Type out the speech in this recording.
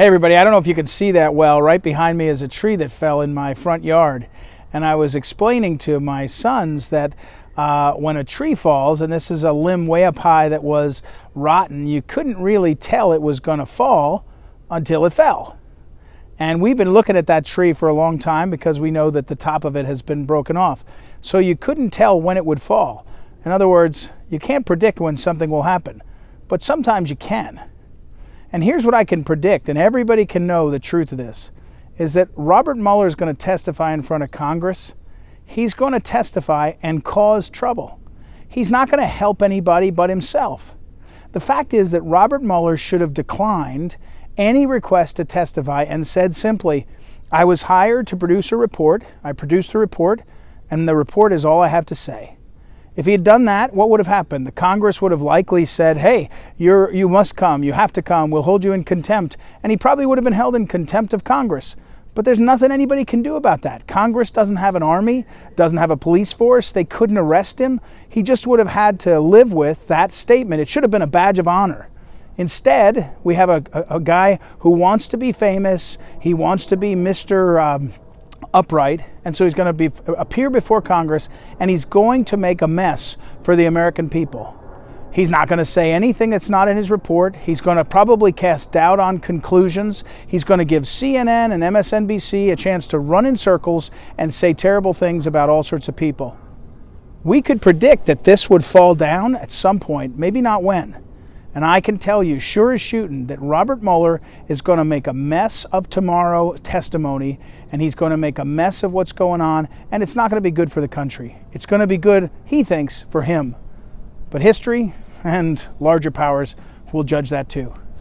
Hey everybody, I don't know if you can see that well. Right behind me is a tree that fell in my front yard. And I was explaining to my sons that when a tree falls, and this is a limb way up high that was rotten, you couldn't really tell it was going to fall until it fell. And we've been looking at that tree for a long time because we know that the top of it has been broken off. So you couldn't tell when it would fall. In other words, you can't predict when something will happen, but sometimes you can. And here's what I can predict, and everybody can know the truth of this, is that Robert Mueller is going to testify in front of Congress. He's going to testify and cause trouble. He's not going to help anybody but himself. The fact is that Robert Mueller should have declined any request to testify and said simply, I was hired to produce a report, I produced the report, and the report is all I have to say. If he had done that, what would have happened? The Congress would have likely said, hey, you must come, you have to come, we'll hold you in contempt. And he probably would have been held in contempt of Congress. But there's nothing anybody can do about that. Congress doesn't have an army, doesn't have a police force, they couldn't arrest him. He just would have had to live with that statement. It should have been a badge of honor. Instead, we have a guy who wants to be famous, he wants to be Mr. Upright, and so he's going to appear before Congress, and he's going to make a mess for the American people. He's not going to say anything that's not in his report. He's going to probably cast doubt on conclusions. He's going to give CNN and MSNBC a chance to run in circles and say terrible things about all sorts of people. We could predict that this would fall down at some point, maybe not when. And I can tell you, sure as shooting, that Robert Mueller is going to make a mess of tomorrow testimony, and he's going to make a mess of what's going on, and it's not going to be good for the country. It's going to be good, he thinks, for him. But history and larger powers will judge that too.